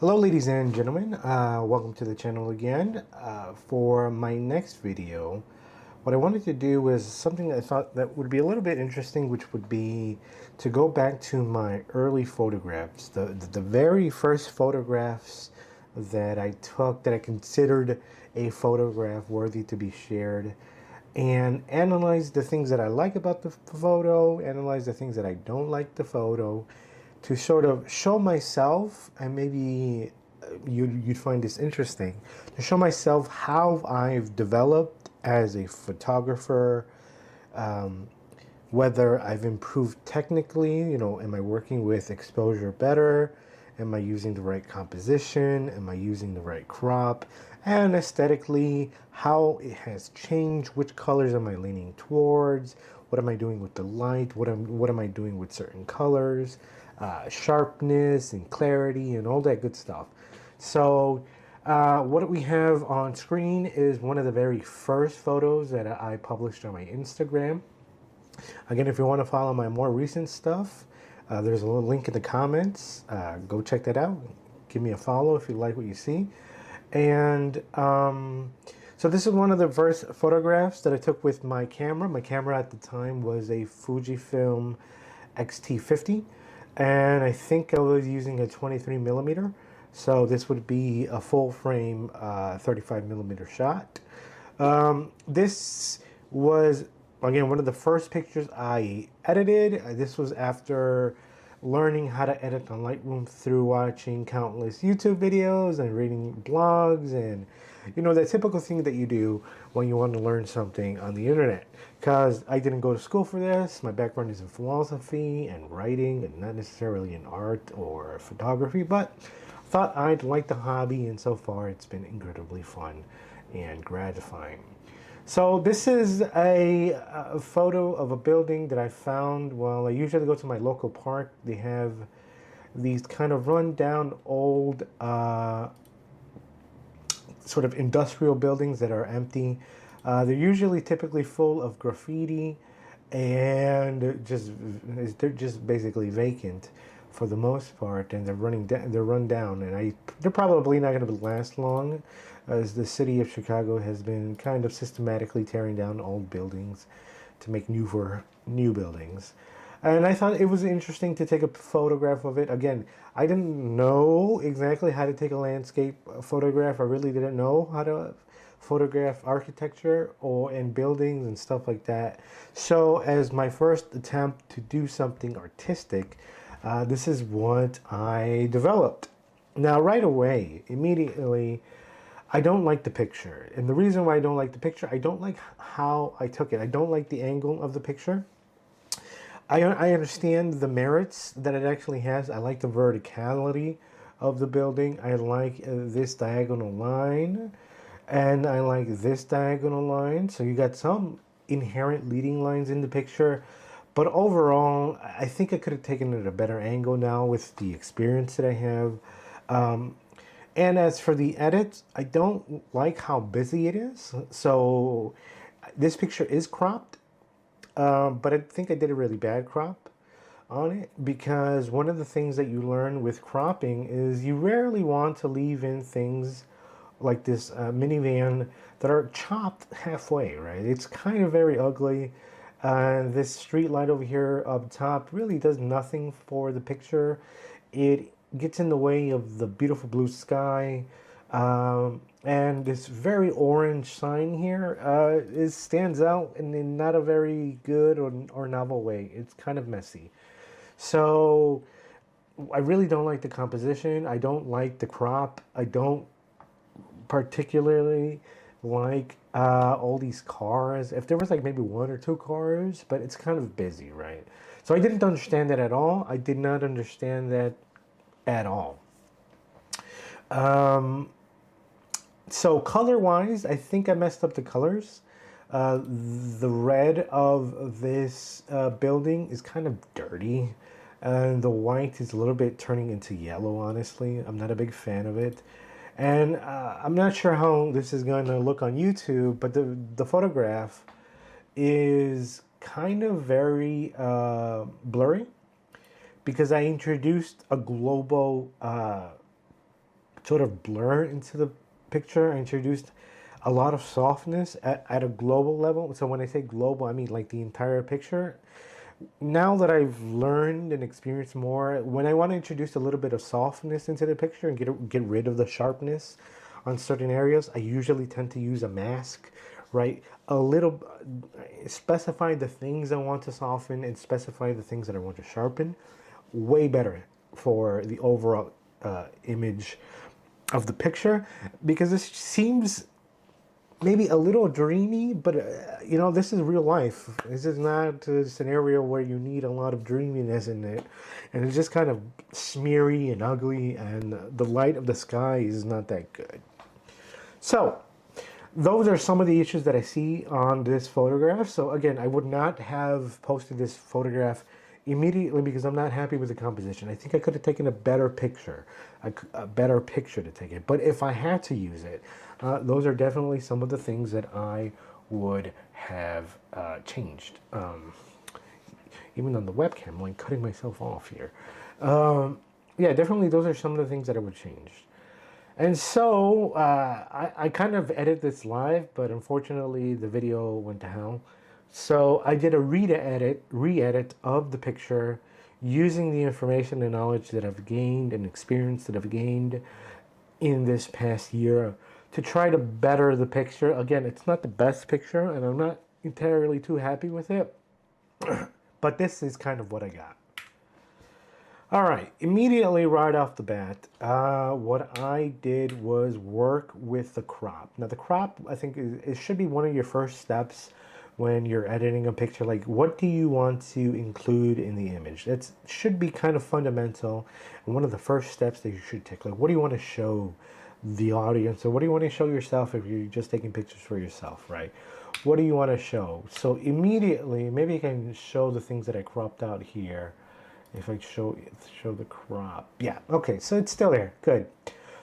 Hello ladies and gentlemen, welcome to the channel again. For my next video, what I wanted to do was something I thought that would be a little bit interesting, which would be to go back to my early photographs, the very first photographs that I took that I considered a photograph worthy to be shared, and analyze the things that I like about the photo, analyze the things that I don't like the photo, to sort of show myself, and maybe you'd find this interesting, to show myself how I've developed as a photographer, whether I've improved technically, am I working with exposure better? Am I using the right composition? Am I using the right crop? And aesthetically, how it has changed. Which colors am I leaning towards? What am I doing with the light? What am I doing with certain colors? Sharpness and clarity and all that good stuff. So what we have on screen is one of the very first photos that I published on my Instagram. Again, if you want to follow my more recent stuff, there's a little link in the comments. Go check that out. Give me a follow if you like what you see. And so this is one of the first photographs that I took with my camera. My camera at the time was a Fujifilm X-T50. And I think I was using a 23 millimeter. So this would be a full frame 35 millimeter shot. This was, again, one of the first pictures I edited. This was after learning how to edit on Lightroom through watching countless YouTube videos and reading blogs and, the typical thing that you do when you want to learn something on the internet. Because I didn't go to school for this. My background is in philosophy and writing and not necessarily in art or photography, but thought I'd like the hobby, and so far it's been incredibly fun and gratifying. So this is a photo of a building that I found while I usually go to my local park. They have these kind of run down old sort of industrial buildings that are empty. They're usually typically full of graffiti, and they're just basically vacant for the most part, and they're run down, and they're probably not going to last long, as the city of Chicago has been kind of systematically tearing down old buildings to make new buildings. And I thought it was interesting to take a photograph of it. Again, I didn't know exactly how to take a landscape photograph. I really didn't know how to photograph architecture and buildings and stuff like that. So as my first attempt to do something artistic, this is what I developed. Now, right away, immediately, I don't like the picture. And the reason why I don't like the picture, I don't like how I took it. I don't like the angle of the picture. I understand the merits that it actually has. I like the verticality of the building. I like this diagonal line, and I like this diagonal line. So you got some inherent leading lines in the picture, but overall, I think I could have taken it at a better angle now with the experience that I have. And as for the edit, I don't like how busy it is. So this picture is cropped. But I think I did a really bad crop on it, because one of the things that you learn with cropping is you rarely want to leave in things like this minivan that are chopped halfway, right? It's kind of very ugly. This street light over here up top really does nothing for the picture. It gets in the way of the beautiful blue sky. And this very orange sign here stands out in not a very good or novel way. It's kind of messy. So I really don't like the composition. I don't like the crop. I don't particularly like all these cars. If there was like maybe one or two cars, but it's kind of busy, right? So I didn't understand that at all. I did not understand that at all. So color-wise, I think I messed up the colors. The red of this building is kind of dirty, and the white is a little bit turning into yellow, honestly. I'm not a big fan of it. And I'm not sure how this is going to look on YouTube, but the photograph is kind of very blurry, because I introduced a global sort of blur into the picture. I introduced a lot of softness at a global level. So when I say global, I mean like the entire picture. Now that I've learned and experienced more, when I want to introduce a little bit of softness into the picture and get rid of the sharpness on certain areas, I usually tend to use a mask, right? A little, specify the things I want to soften and specify the things that I want to sharpen. Way better for the overall image of the picture, because this seems maybe a little dreamy, but this is real life. This is not a scenario where you need a lot of dreaminess in it, and it's just kind of smeary and ugly, and the light of the sky is not that good. So those are some of the issues that I see on this photograph. So again, I would not have posted this photograph immediately because I'm not happy with the composition. I think I could have taken a better picture, a better picture to take it. But if I had to use it, those are definitely some of the things that I would have changed. Even on the webcam, I'm like cutting myself off here. Yeah, definitely those are some of the things that I would change. And so I kind of edit this live, but unfortunately the video went to hell. So I did a re-edit of the picture using the information and knowledge that I've gained and experience that I've gained in this past year to try to better the picture. Again, it's not the best picture and I'm not entirely too happy with it, but this is kind of what I got. All right, immediately right off the bat, what I did was work with the crop. Now the crop, I think it should be one of your first steps when you're editing a picture. Like, what do you want to include in the image? That should be kind of fundamental and one of the first steps that you should take. Like, what do you want to show the audience, or what do you want to show yourself if you're just taking pictures for yourself, right? What do you want to show? So immediately, maybe I can show the things that I cropped out here. If I show the crop. Yeah, okay, so it's still there. Good.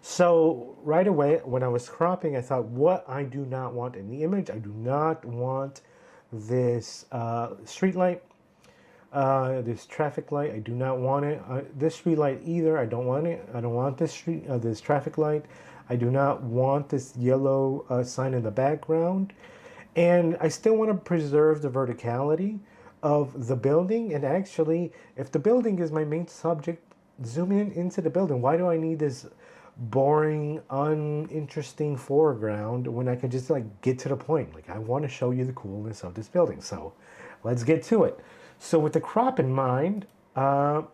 So right away, when I was cropping, I thought, what I do not want in the image, I do not want this street light, this traffic light. I do not want it. This street light either. I don't want it. I don't want this this traffic light. I do not want this yellow sign in the background. And I still want to preserve the verticality of the building. And actually, if the building is my main subject, zoom in into the building. Why do I need this boring, uninteresting foreground when I can just like get to the point? Like, I want to show you the coolness of this building. So let's get to it. So with the crop in mind, now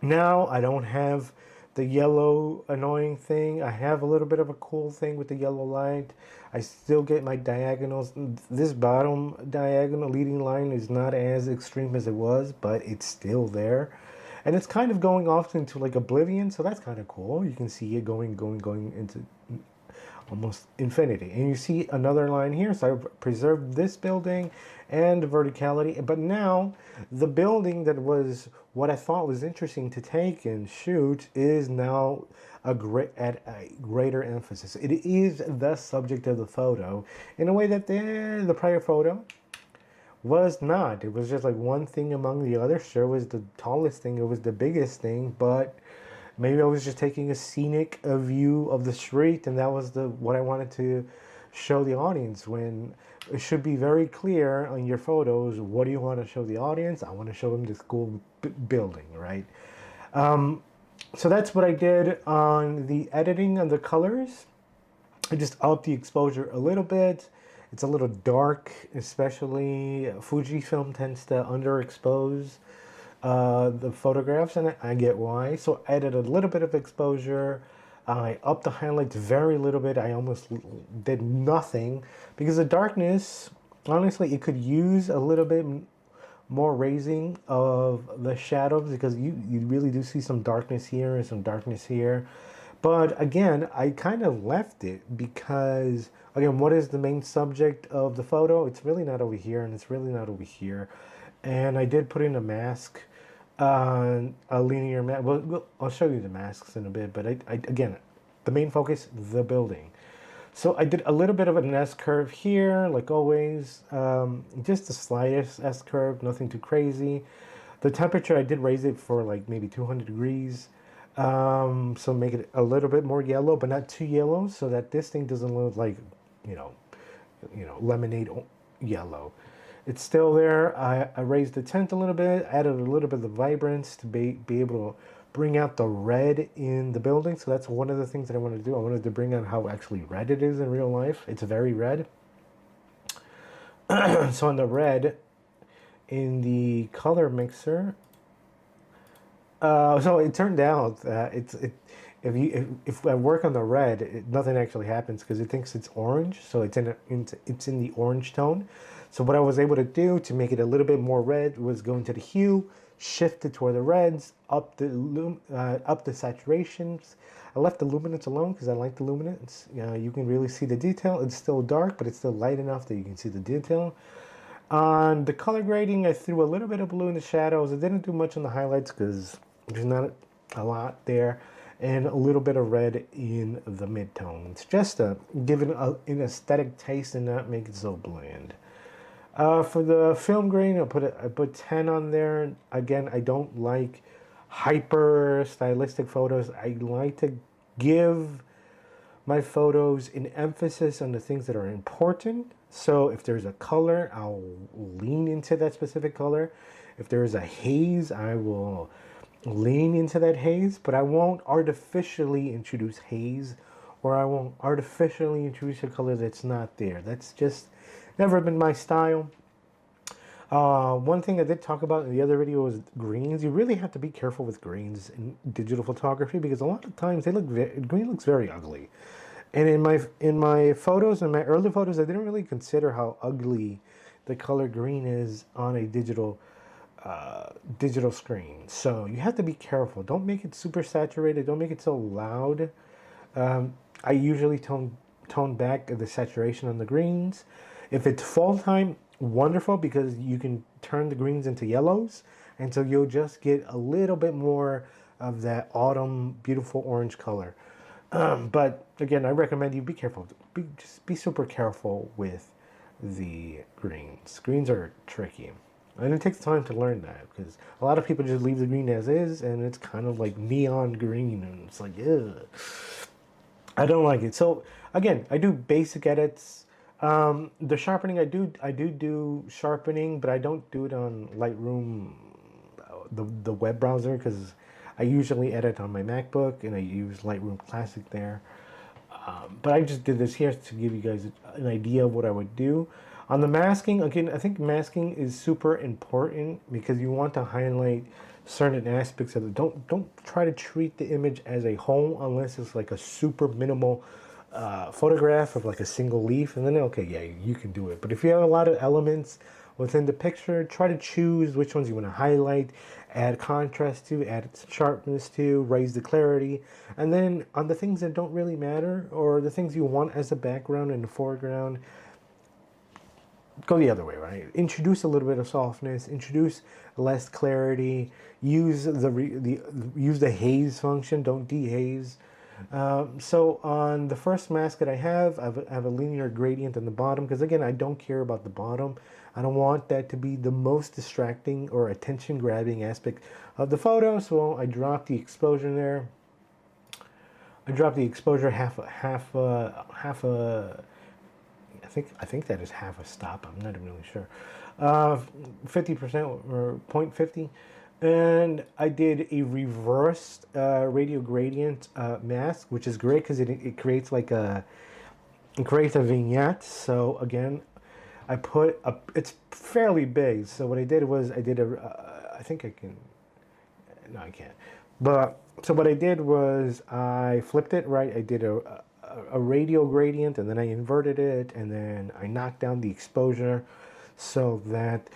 I don't have the yellow annoying thing. I have a little bit of a cool thing with the yellow light. I still get my diagonals. This bottom diagonal leading line is not as extreme as it was, but it's still there. And it's kind of going off into like oblivion, so that's kind of cool. You can see it going into almost infinity. And you see another line here, so I preserved this building and the verticality. But now the building that was what I thought was interesting to take and shoot is now at a greater emphasis. It is the subject of the photo in a way that the prior photo was not. It was just like one thing among the others. Sure, it was the tallest thing, it was the biggest thing, but maybe I was just taking a scenic view of the street, and that was what I wanted to show the audience. When it should be very clear on your photos, what do you want to show the audience? I want to show them this cool building, right? So that's what I did on the editing and the colors. I just upped the exposure a little bit. It's a little dark, especially Fujifilm tends to underexpose the photographs, and I get why. So I added a little bit of exposure. I upped the highlights very little bit. I almost did nothing because the darkness, honestly, it could use a little bit more raising of the shadows, because you really do see some darkness here and some darkness here. But again, I kind of left it because, again, what is the main subject of the photo? It's really not over here, and it's really not over here. And I did put in a mask, a linear mask. Well, I'll show you the masks in a bit, but again, the main focus, the building. So I did a little bit of an S-curve here, like always, just the slightest S-curve, nothing too crazy. The temperature, I did raise it for like maybe 200 degrees. So make it a little bit more yellow, but not too yellow, so that this thing doesn't look like, you know, lemonade yellow. It's still there. I raised the tint a little bit, added a little bit of vibrance to be able to bring out the red in the building. So that's one of the things that I wanted to do. I wanted to bring out how actually red it is in real life. It's very red. So on the red, in the color mixer, so it turned out that if I work on the red, nothing actually happens because it thinks it's orange, so it's in the orange tone. So what I was able to do to make it a little bit more red was go into the hue, shift it toward the reds, up the saturations. I left the luminance alone because I like the luminance. You can really see the detail. It's still dark, but it's still light enough that you can see the detail. On the color grading, I threw a little bit of blue in the shadows. I didn't do much on the highlights because there's not a lot there, and a little bit of red in the mid-tones, just to give it an aesthetic taste and not make it so bland. For the film grain, I put 10 on there. Again, I don't like hyper stylistic photos. I like to give my photos an emphasis on the things that are important. So if there's a color, I'll lean into that specific color. If there's a haze, I will lean into that haze, but I won't artificially introduce haze, or I won't artificially introduce a color that's not there. That's just never been my style. One thing I did talk about in the other video was greens. You really have to be careful with greens in digital photography because a lot of times green looks very ugly. And in my photos, in my early photos, I didn't really consider how ugly the color green is on a digital screen. So you have to be careful. Don't make it super saturated. Don't make it so loud. I usually tone back the saturation on the greens. If it's fall time, wonderful, because you can turn the greens into yellows, and so you'll just get a little bit more of that autumn beautiful orange color. But again, I recommend you be careful. Just be super careful with the greens. Greens are tricky. And it takes time to learn that because a lot of people just leave the green as is, and it's kind of like neon green, and it's like, ugh. I don't like it. So again, I do basic edits. The sharpening, I do sharpening, but I don't do it on Lightroom, the web browser, because I usually edit on my MacBook and I use Lightroom Classic there. But I just did this here to give you guys an idea of what I would do. On the masking, again, I think masking is super important because you want to highlight certain aspects of it. Don't try to treat the image as a whole unless it's like a super minimal photograph of like a single leaf, and then okay, yeah, you can do it. But if you have a lot of elements within the picture, try to choose which ones you want to highlight, add contrast to, add sharpness to, raise the clarity, and then on the things that don't really matter or the things you want as a background and the foreground, go the other way, right? Introduce a little bit of softness, introduce less clarity, use the haze function, don't dehaze. So on the first mask that I have a linear gradient on the bottom because again, I don't care about the bottom. I don't want that to be the most distracting or attention grabbing aspect of the photo. So I drop the exposure there. I drop the exposure half a. I think that is half a stop. I'm not really sure. 50% or 0.50. And I did a reversed radial gradient mask, which is great because it creates like a vignette. So again, it's fairly big. So what I did was I think I can, no, I can't. But so what I did was I flipped it, right? I did a radial gradient and then I inverted it and then I knocked down the exposure so that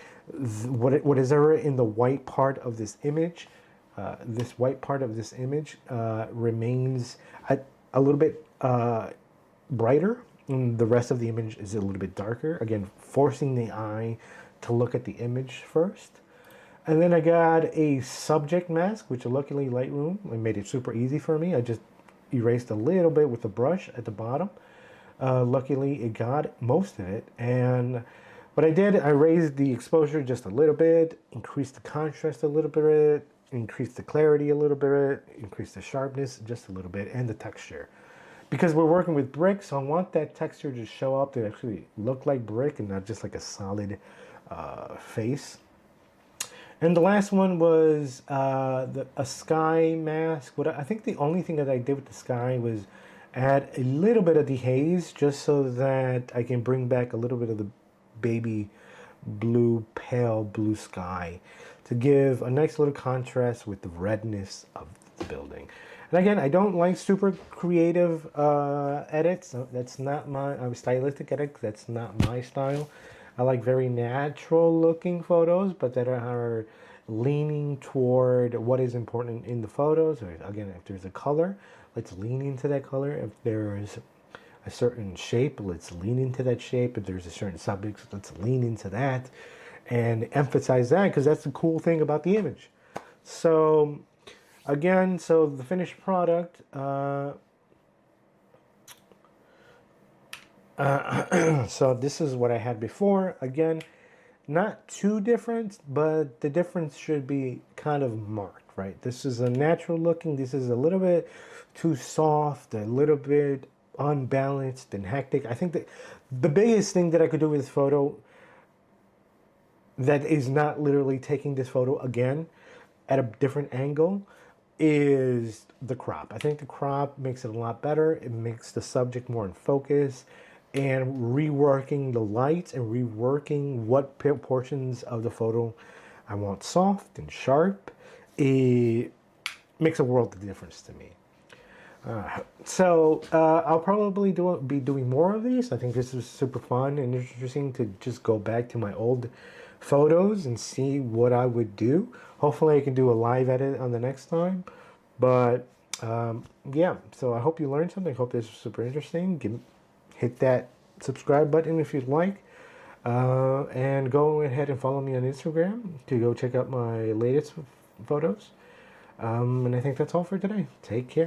what is ever in the white part of this image, remains a little bit brighter, and the rest of the image is a little bit darker. Again, forcing the eye to look at the image first. And then I got a subject mask, which luckily Lightroom made it super easy for me. I just erased a little bit with the brush at the bottom. Luckily, it got most of it. And what I did, I raised the exposure just a little bit, increased the contrast a little bit, increase the clarity a little bit, increase the sharpness just a little bit, and the texture. Because we're working with brick, so I want that texture to show up to actually look like brick and not just like a solid face. And the last one was a sky mask. I think the only thing that I did with the sky was add a little bit of dehaze just so that I can bring back a little bit of the baby blue, pale blue sky to give a nice little contrast with the redness of the building. And again, I don't like super creative edits. That's not my stylistic edit. That's not my style. I like very natural looking photos, but that are leaning toward what is important in the photos. Or again, if there's a color, let's lean into that color. If there's a certain shape, let's lean into that shape. If there's a certain subject, let's lean into that and emphasize that, because that's the cool thing about the image. So again, so the finished product, so this is what I had before. Again, not too different, but the difference should be kind of marked, right? This is a natural looking, this is a little bit too soft, a little bit unbalanced and hectic. I think that the biggest thing that I could do with this photo that is not literally taking this photo again at a different angle is the crop. I think the crop makes it a lot better. It makes the subject more in focus, and reworking the lights and reworking what portions of the photo I want soft and sharp, it makes a world of difference to me. So I'll probably be doing more of these. I think this is super fun and interesting to just go back to my old photos and see what I would do. Hopefully I can do a live edit on the next time. But yeah, so I hope you learned something. I hope this was super interesting. Hit that subscribe button if you'd like. And go ahead and follow me on Instagram to go check out my latest photos. And I think that's all for today. Take care.